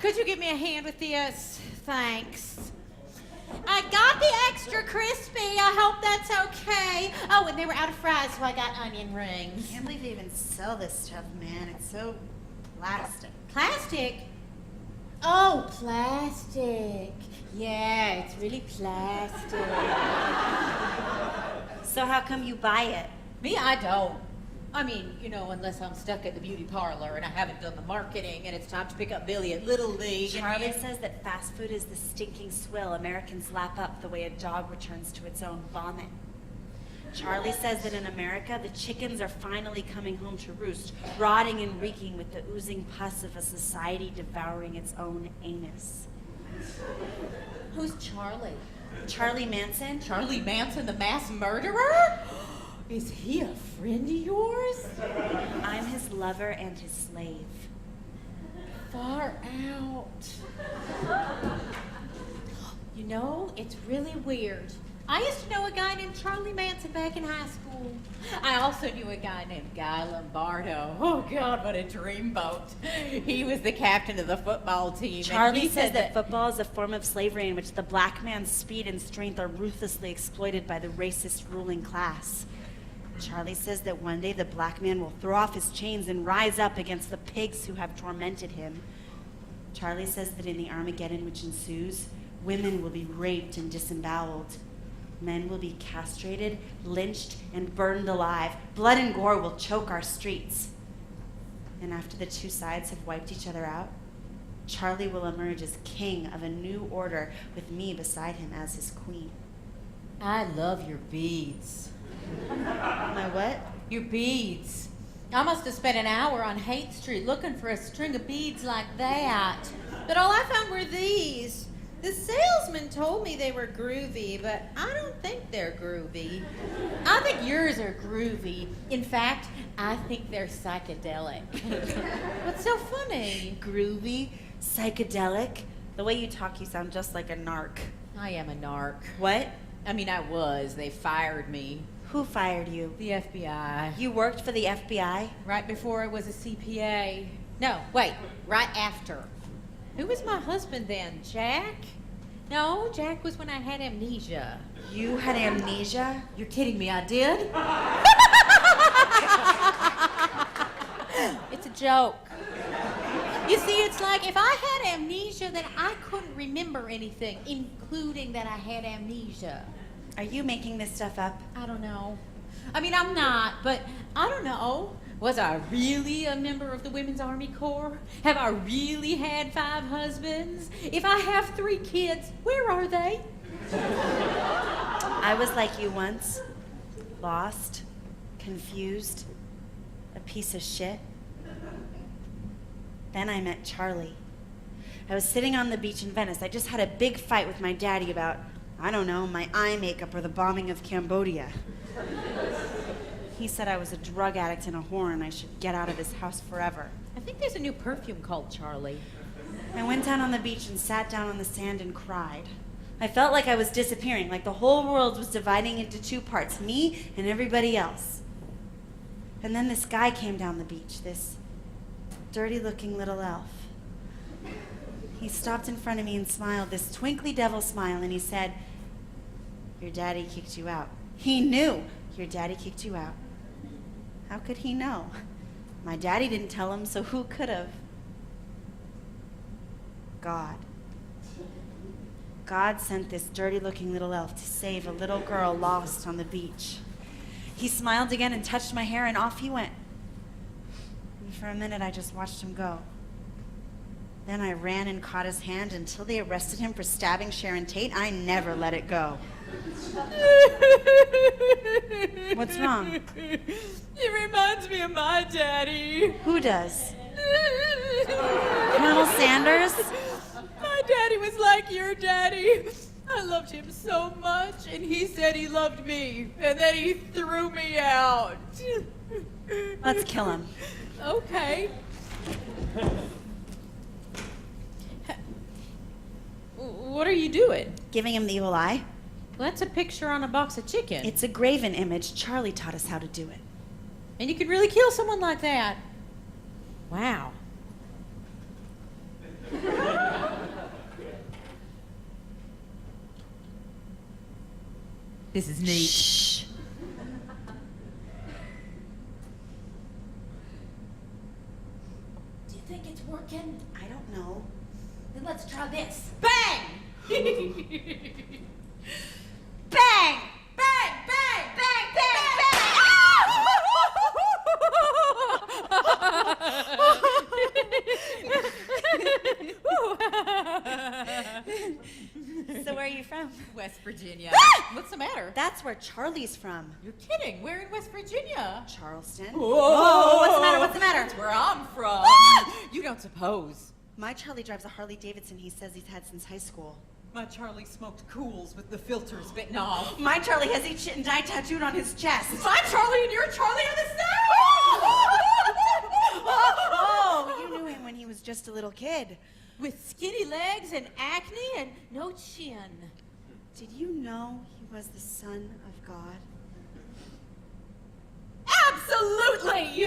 could you give me a hand with this? Thanks. I got the extra crispy. I hope that's okay. Oh, and they were out of fries, so I got onion rings. I can't believe they even sell this stuff, man. It's so plastic. Plastic? Oh, plastic. Yeah, it's really plastic. So how come you buy it? Me, I don't. I mean, unless I'm stuck at the beauty parlor and I haven't done the marketing and it's time to pick up Billy at Little League. Charlie says that fast food is the stinking swill Americans lap up the way a dog returns to its own vomit. Charlie says that in America, the chickens are finally coming home to roost, rotting and reeking with the oozing pus of a society devouring its own anus. Who's Charlie? Charlie Manson? Charlie Manson, the mass murderer? Is he a friend of yours? I'm his lover and his slave. Far out. It's really weird. I used to know a guy named Charlie Manson back in high school. I also knew a guy named Guy Lombardo. Oh, God, what a dreamboat. He was the captain of the football team. Charlie says that football is a form of slavery in which the black man's speed and strength are ruthlessly exploited by the racist ruling class. Charlie says that one day the black man will throw off his chains and rise up against the pigs who have tormented him. Charlie says that in the Armageddon which ensues, women will be raped and disemboweled. Men will be castrated, lynched, and burned alive. Blood and gore will choke our streets. And after the two sides have wiped each other out, Charlie will emerge as king of a new order with me beside him as his queen. I love your beads. My what? Your beads. I must have spent an hour on Haight Street looking for a string of beads like that. But all I found were these. The salesman told me they were groovy, but I don't think they're groovy. I think yours are groovy. In fact, I think they're psychedelic. What's so funny? Groovy? Psychedelic? The way you talk, you sound just like a narc. I am a narc. What? I mean, I was. They fired me. Who fired you? The FBI. You worked for the FBI? Right before I was a CPA. No, wait, right after. Who was my husband then? Jack? No, Jack was when I had amnesia. You had amnesia? You're kidding me, I did? It's a joke. You see, it's like if I had amnesia, then I couldn't remember anything, including that I had amnesia. Are you making this stuff up? I don't know. I mean, I'm not, but I don't know. Was I really a member of the Women's Army Corps? Have I really had 5 husbands? If I have 3 kids, where are they? I was like you once. Lost, confused, a piece of shit. Then I met Charlie. I was sitting on the beach in Venice. I just had a big fight with my daddy about, I don't know, my eye makeup or the bombing of Cambodia. He said I was a drug addict and a whore and I should get out of his house forever. I think there's a new perfume called Charlie. I went down on the beach and sat down on the sand and cried. I felt like I was disappearing, like the whole world was dividing into 2 parts, me and everybody else. And then this guy came down the beach, this dirty-looking little elf. He stopped in front of me and smiled, this twinkly devil smile, and he said, "Your daddy kicked you out." He knew. Your daddy kicked you out. How could he know? My daddy didn't tell him, so who could have? God. God sent this dirty-looking little elf to save a little girl lost on the beach. He smiled again and touched my hair, and off he went. And for a minute, I just watched him go. Then I ran and caught his hand until they arrested him for stabbing Sharon Tate. I never let it go. What's wrong? It reminds me of my daddy. Who does? Colonel Sanders? My daddy was like your daddy. I loved him so much, and he said he loved me, and then he threw me out. Let's kill him. Okay. What are you doing? Giving him the evil eye? Well, that's a picture on a box of chicken. It's a graven image. Charlie taught us how to do it. And you could really kill someone like that. Wow. This is neat. Shh. Do you think it's working? I don't know. Then let's try this. Bang! Bang! Bang! Bang! Bang! Bang! Bang! So where are you from? West Virginia. Ah! What's the matter? That's where Charlie's from. You're kidding. Where in West Virginia? Charleston. Whoa! What's the matter? What's the matter? That's where I'm from. Ah! You don't suppose. My Charlie drives a Harley Davidson he says he's had since high school. My Charlie smoked cools with the filters bitten off. My Charlie has eat shit and die tattooed on his chest. My Charlie and your Charlie are the same! Oh, you knew him when he was just a little kid. With skinny legs and acne and no chin. Did you know he was the son of God? Absolutely!